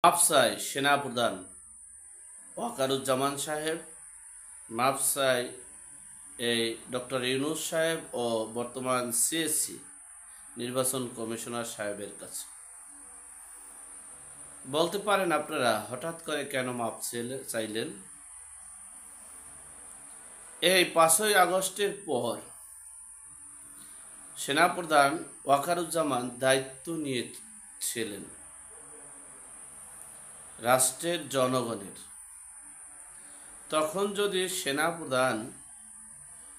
মাফসায় সেনাপ্রধান ওয়াকারুজ্জামান সাহেব, মাফসায় এই ডক্টর ইউনূস সাহেব ও বর্তমান সিএসসি নির্বাচন কমিশনার সাহেবের কাছে বলতে পারেন আপনারা হঠাৎ করে কেন মাপ চাইলেন? এই 5ই আগস্টের পর সেনাপ্রধান ওয়াকারুজ্জামান দায়িত্ব নিয়েছিলেন রাষ্ট্রের জনগণের। তখন যদি সেনাপ্রধান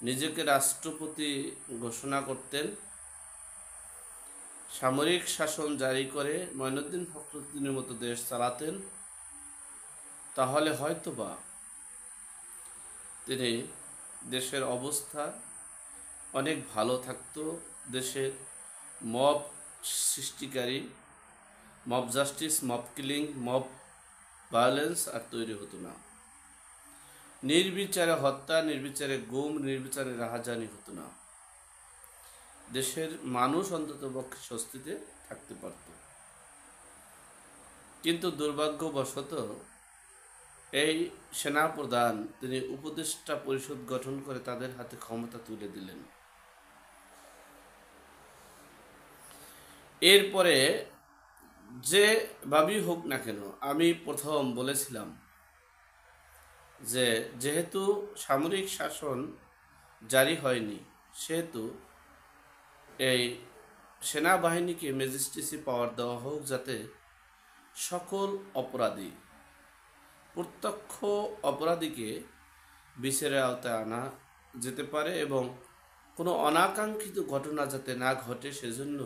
নিজেকে রাষ্ট্রপতি ঘোষণা করতেন, সামরিক শাসন জারি করে মঈনুদ্দিন ফখরুদ্দিনের মতো দেশ চালাতেন, তাহলে হয়তোবা তিনি দেশের অবস্থা অনেক ভালো থাকতো। দেশের মব সৃষ্টিকারী, mob justice, mob killing, mob violence আর তৈরি হতো না। নির্বিচারে হত্যা, নির্বিচারে গুম, নির্বিচারে রাহাজানি হতো না। দেশের মানুষ অন্ততপক্ষে স্বস্তিতে থাকতে পারত। কিন্তু দুর্ভাগ্যবশত এই সেনাপ্রধান তিনি উপদেষ্টা পরিষদ গঠন করে তাদের হাতে ক্ষমতা তুলে দিলেন। এরপরে যে ভাবেই হোক না কেন, আমি প্রথম বলেছিলাম যে যেহেতু সামরিক শাসন জারি হয়নি, সেহেতু এই সেনাবাহিনীকে ম্যাজিস্ট্রেসি পাওয়ার দেওয়া হোক, যাতে সকল অপরাধী, প্রত্যক্ষ অপরাধীকে বিচারের আওতায় আনা যেতে পারে এবং কোনো অনাকাঙ্ক্ষিত ঘটনা যাতে না ঘটে, সেজন্য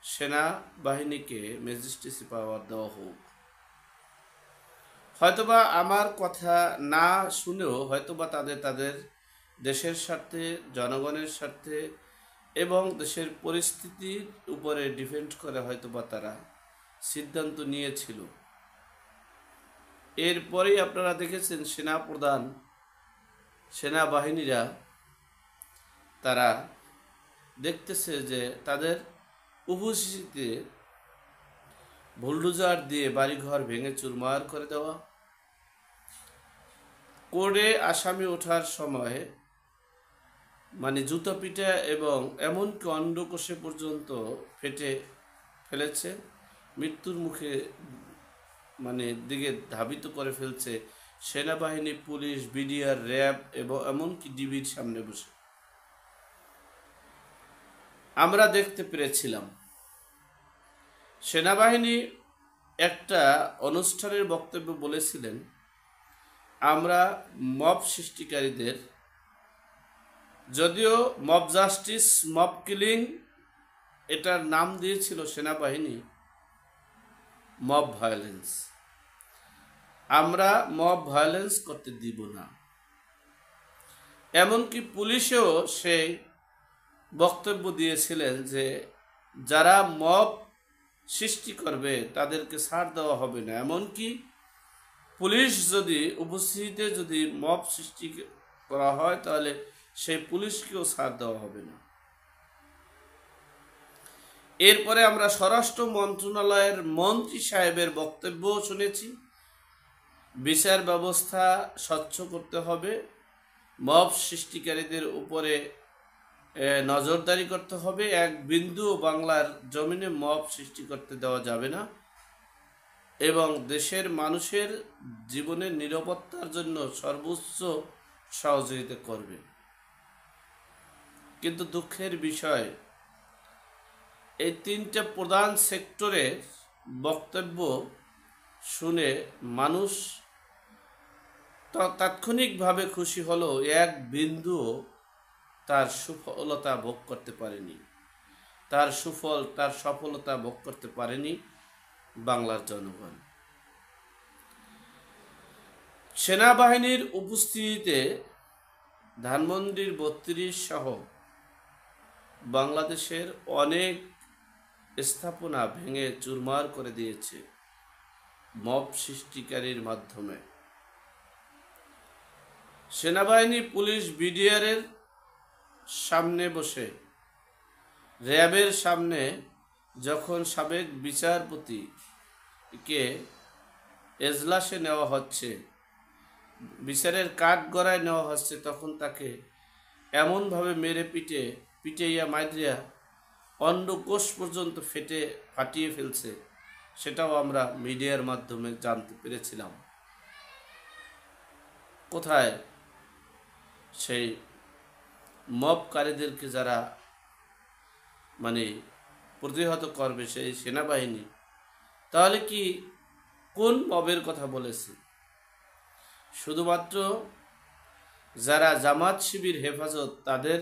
সেনাবাহিনীকে ম্যাজিস্ট্রেসি পাওয়ার দেওয়া হোক। হয়তোবা আমার কথা না শুনেও হয়তোবা তাদের দেশের স্বার্থে, জনগণের স্বার্থে এবং দেশের পরিস্থিতির উপরে ডিপেন্ড করে হয়তোবা তারা সিদ্ধান্ত নিয়েছিল। এরপরেই আপনারা দেখেছেন সেনাপ্রধান, সেনাবাহিনীরা তারা দেখতেছে যে তাদের উপস্থিতিতে বুলডোজার দিয়ে বাড়িঘর ভেঙে চুরমার করে দেওয়া, কোর্টে আসামি ওঠার সময় জুতো পিটা এবং এমনকি অন্ডকোষে পর্যন্ত ফেটে ফেলেছে, মৃত্যুর মুখে দিকে ধাবিত করে ফেলছে সেনাবাহিনী, পুলিশ, বিডিআর, র্যাব এবং এমনকি ডিবির সামনে বসে আমরা দেখতে পেরেছিলাম। সেনাবাহিনী একটা অনুষ্ঠানের বক্তব্য বলেছিলেন, আমরা মব সৃষ্টিকারীদের, যদিও মব জাস্টিস, মব কিলিং এটার নাম দিয়েছিল সেনাবাহিনী মব ভায়োলেন্স, আমরা মব ভায়োলেন্স করতে দিব না। এমনকি পুলিশেও সেই বক্তব্য দিয়েছিলেন যে যারা মব সৃষ্টি করবে তাদেরকে ছাড় দেওয়া হবে না। এমনকি পুলিশ যদি উপস্থিতিতে যদি মব সৃষ্টি করা হয়, তাহলে সেই পুলিশকেও ছাড় দেওয়া হবে না। এরপরে আমরা স্বরাষ্ট্র মন্ত্রণালয়ের মন্ত্রী সাহেবের বক্তব্য শুনেছি, বিচার ব্যবস্থা স্বচ্ছ করতে হবে, মব সৃষ্টিকারীদের উপরে নজরদারি করতে হবে, এক বিন্দু বাংলার জমিনে মব সৃষ্টি করতে দেওয়া যাবে না এবং দেশের মানুষের জীবনের নিরাপত্তার জন্য সর্বোচ্চ সহযোগিতা করবে। কিন্তু দুঃখের বিষয়, এই 3টে প্রধান সেক্টরের বক্তব্য শুনে মানুষ তাৎক্ষণিকভাবে খুশি হলেও এক বিন্দু তার সফলতা ভোগ করতে পারেনি, তার সফলতা ভোগ করতে পারেনি বাংলার জনগণ। সেনাবাহিনীর উপস্থিতিতে ধানমন্ডির 32 সহ বাংলাদেশের অনেক স্থাপনা ভেঙে চুরমার করে দিয়েছে মব সৃষ্টিকারীর মাধ্যমে। সেনাবাহিনী, পুলিশ, বিডিআরের সামনে বসে, র্যাবের সামনে যখন সাবেক বিচারপতিকে এজলাসে নেওয়া হচ্ছে, বিচারের কাঠগড়ায় নেওয়া হচ্ছে, তখন তাকে এমনভাবে মেরে পিটাইয়া মাইরিয়া অন্ডকোষ পর্যন্ত ফাটিয়ে ফেলছে, সেটাও আমরা মিডিয়ার মাধ্যমে জানতে পেরেছিলাম। কোথায় সেই মবকারীদেরকে যারা প্রতিহত করবে সেই সেনাবাহিনী, তাহলে কি কোন মবের কথা বলেছে? শুধুমাত্র যারা জামাত শিবির হেফাজত তাদের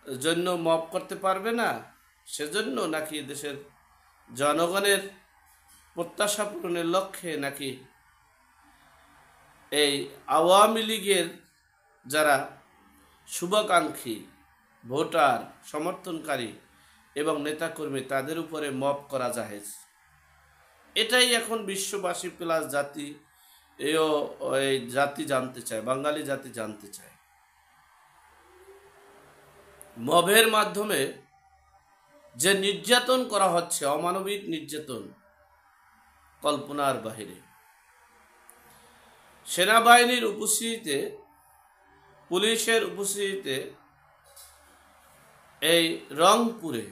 জন্য মব করতে পারবে না সেজন্য, নাকি দেশের জনগণের প্রত্যাশা পূরণের লক্ষ্যে, নাকি এই আওয়ামী লীগের যারা শুভাকাঙ্ক্ষী ভোটার সমর্থনকারী এবং নেতাকর্মী তাদের উপরে মব করা জায়েজ? এটাই এখন বিশ্ববাসী প্লাস জাতি এই জাতি জানতে চায়, বাঙালি জাতি জানতে চায়। মবের মাধ্যমে যে নির্যাতন করা হচ্ছে, অমানবিক নির্যাতন, কল্পনার বাহিরে। সেনাবাহিনীর উপস্থিতিতে, পুলিশের উপস্থিতিতে এই রংপুরে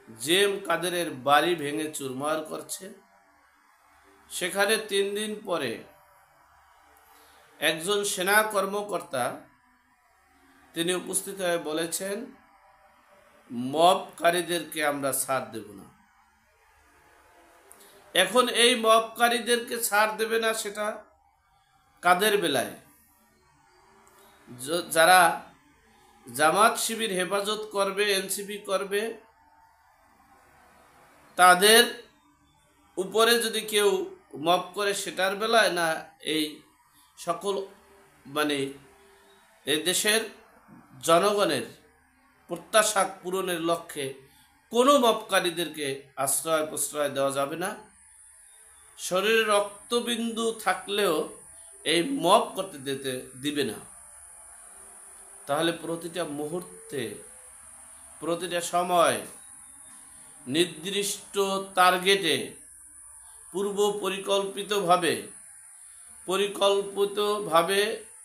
জেএম কাদেরের বাড়ি ভেঙে চুরমার করছে। সেখানে 3 দিন পরে একজন সেনা কর্মকর্তা তিনি উপস্থিত হয়ে বলেছেন, মবকারীদেরকে আমরা ছাড় দেব না। এখন এই মবকারীদেরকে ছাড় দেবে না সেটা কাদের বেলায়? যারা জামাত শিবির হেফাজত করবে, এনসিপি করবে, তাদের উপরে যদি কেউ মব করে সেটার বেলায়, না এই সকল এই দেশের জনগণের প্রত্যাশা পূরণের লক্ষ্যে কোনো মবকারীদেরকে আশ্রয় প্রশ্রয় দেওয়া যাবে না। শরীরে রক্তবিন্দু থাকলেও এই মব করতে দিবে না। তাহলে প্রতিটা মুহূর্তে, প্রতিটা সময় নির্দিষ্ট টার্গেটে পূর্ব পরিকল্পিতভাবে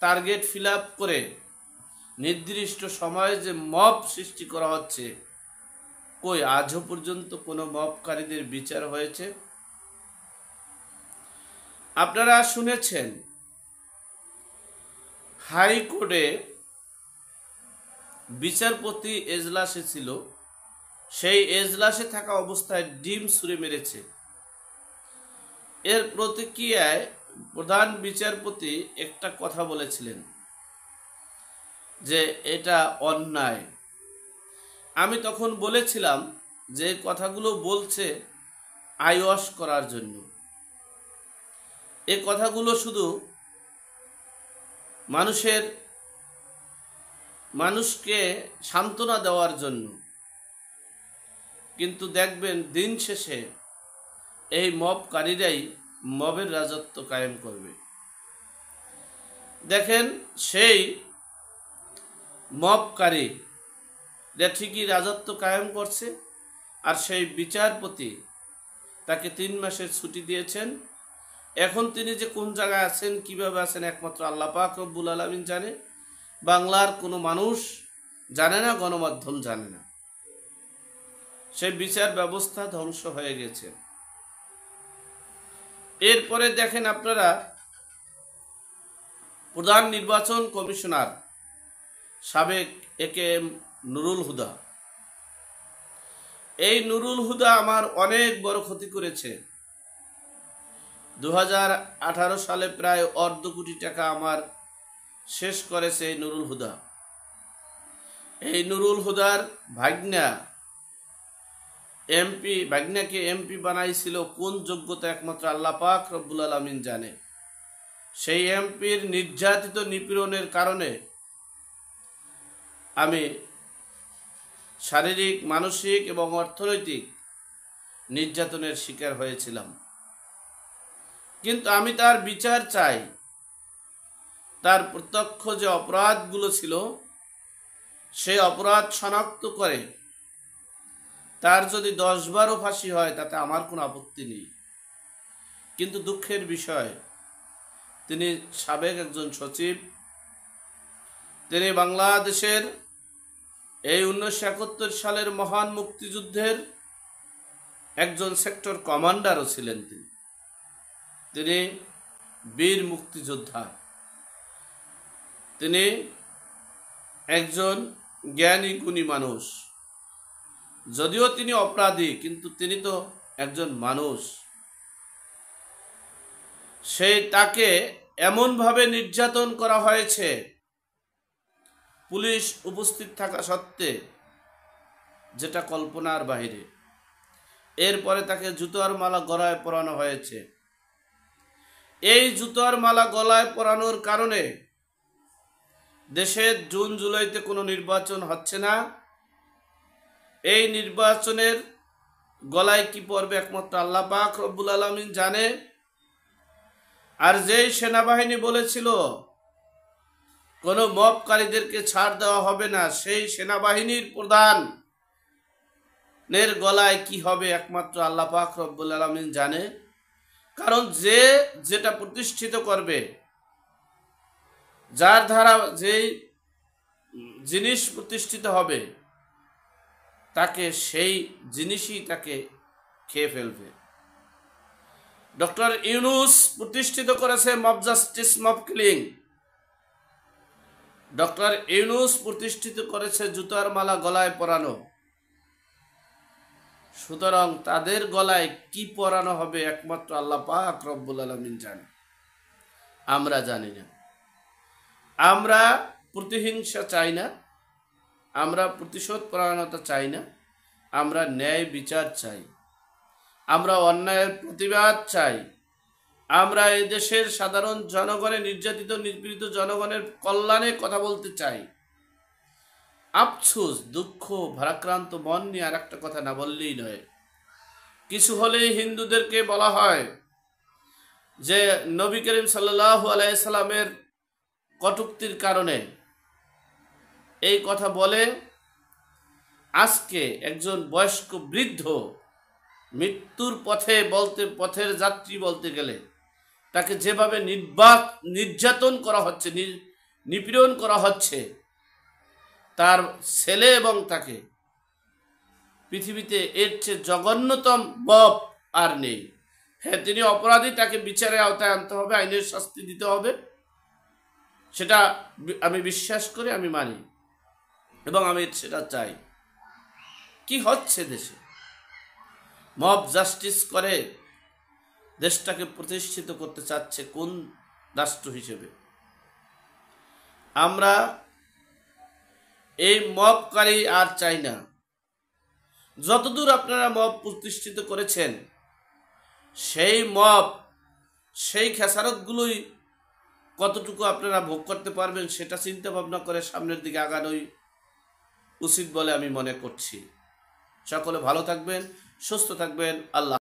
টার্গেট ফিল আপ করে নির্দিষ্ট সময়ে যে মব সৃষ্টি করা হচ্ছে, কই আজও পর্যন্ত কোনো মবকারীদের বিচার হয়েছে? আপনারা শুনেছেন হাইকোর্টে বিচারপতি এজলাসে ছিল, সেই এজলাসে থাকা অবস্থায় ডিম ছুঁড়ে মেরেছে। এর প্রতিক্রিয়ায় প্রধান বিচারপতি একটা কথা বলেছিলেন যে এটা অন্যায়। আমি তখন বলেছিলাম যে কথাগুলো বলছে আইওয়াশ করার জন্য, এই কথাগুলো শুধু মানুষকে সান্ত্বনা দেওয়ার জন্য। কিন্তু দেখবেন দিন শেষে এই মবকারীরাই মবের রাজত্ব কায়েম করবে। দেখেন, সেই মবকারী ঠিকই রাজত্ব কায়েম করছে, আর সেই বিচারপতি তাকে 3 মাসের ছুটি দিয়েছেন। এখন তিনি যে কোন জায়গায় আছেন, কিভাবে আছেন, একমাত্র আল্লাহ পাক রব্বুল আলামিন জানে। বাংলার কোনো মানুষ জানে না, গণমাধ্যম জানে না। সেই বিচার ব্যবস্থা ধ্বংস হয়ে গেছে। এরপরে দেখেন আপনারা, প্রধান নির্বাচন কমিশনার সাবেক একেএম নুরুল হুদা, এই নুরুল হুদা আমার অনেক বড় ক্ষতি করেছে। 2018 সালে প্রায় 1.5 কোটি টাকা আমার শেষ করেছে এই নুরুল হুদা। এই নুরুল হুদার ভাগ্নাকে এমপি বানাইছিল কোন যোগ্যতা, একমাত্র আল্লাহ পাক রব্বুল আলামিন জানে। সেই এমপির নির্যাতিত নিপীড়নের কারণে আমি শারীরিক, মানসিক এবং অর্থনৈতিক নির্যাতনের শিকার হয়েছিলাম। কিন্তু আমি তার বিচার চাই। তার প্রত্যক্ষ যে অপরাধগুলো ছিল, সেই অপরাধ শনাক্ত করে তার যদি 10-12 ফাঁসি হয় তাতে আমার কোনো আপত্তি নেই। কিন্তু দুঃখের বিষয়, তিনি সাবেক একজন সচিব, তিনি বাংলাদেশের এই 1971 সালের মহান মুক্তিযুদ্ধের একজন সেক্টর কমান্ডারও ছিলেন। তিনি বীর মুক্তিযোদ্ধা, তিনি একজন জ্ঞানী গুণী মানুষ। যদিও তিনি অপরাধী, কিন্তু তিনি তো একজন মানুষ। তাকে এমনভাবে নির্যাতন করা হয়েছে পুলিশ উপস্থিত থাকা সত্ত্বে, যেটা কল্পনার বাইরে। এরপরে তাকে জুতোর মালা গলায় পরানো হয়েছে। এই জুতোর মালা গলায় পরানোর কারণে দেশে জুন জুলাইতে কোনো নির্বাচন হচ্ছে না। এই নির্বাচনের গলায় কি পড়বে একমাত্র আল্লাহ পাক রব্বুল আলামিন জানে। আর যেই সেনাবাহিনী বলেছিল কোনো মবকারীদেরকে ছাড় দেওয়া হবে না, সেই সেনাবাহিনীর প্রধানের গলায় কি হবে একমাত্র আল্লাহ পাক রব্বুল আলামিন জানে। কারণ যে যেটা প্রতিষ্ঠিত করবে, যার দ্বারা যেই জিনিস প্রতিষ্ঠিত হবে, তাকে সেই জিনিসই তাকে খেয়ে ফেলবে। ডক্টর ইউনূস প্রতিষ্ঠিত করেছে mob justice, mob killing. Doctor Yunus প্রতিষ্ঠিত করেছে জুতার মালা গলায় পরানো। সুতরাং তাদের গলায় কি পরানো হবে একমাত্র আল্লাহ পাক রব্বুল আলামিন জানে, আমরা জানি না। আমরা প্রতিহিংসা চাই না, আমরা প্রতিশোধ পরায়ণতা চাই না, আমরা ন্যায় বিচার চাই, আমরা অন্যায়ের প্রতিবাদ চাই, আমরা এই দেশের সাধারণ জনগণের, নির্যাতিত নিপীড়িত জনগণের কল্যাণে কথা বলতে চাই। আফসোস, দুঃখ, ভারাক্রান্ত মন নিয়ে আর একটা কথা না বললেই নয়। কিছু হলেই হিন্দুদেরকে বলা হয় যে নবী করিম সাল্লাল্লাহু আলাইহি সাল্লামের কটূক্তির কারণে এই কথা বলে। আজকে একজন বয়স্ক বৃদ্ধ মৃত্যুর পথের যাত্রী বলতে গেলে, তাকে যেভাবে নির্যাতন করা হচ্ছে, নিপীড়ন করা হচ্ছে, তার ছেলে এবং তাকে, পৃথিবীতে এর চেয়ে জঘন্যতম মব আর নেই। হ্যাঁ, তিনি অপরাধী, তাকে বিচারের আওতায় আনতে হবে, আইনের শাস্তি দিতে হবে, সেটা আমি বিশ্বাস করি, আমি মানি এবং আমি সেটা চাই। কি হচ্ছে দেশে? মব জাস্টিস করে দেশটাকে প্রতিষ্ঠিত করতে চাচ্ছে কোন রাষ্ট্র হিসেবে? আমরা এই মবকারী আর চাই না। যতদূর আপনারা মব প্রতিষ্ঠিত করেছেন, সেই মব, সেই খেসারতগুলোই কতটুকু আপনারা ভোগ করতে পারবেন, সেটা চিন্তা ভাবনা করে সামনের দিকে আগানোই উচিত বলে আমি মনে করছি। সকলে ভালো থাকবেন, সুস্থ থাকবেন। আল্লাহ।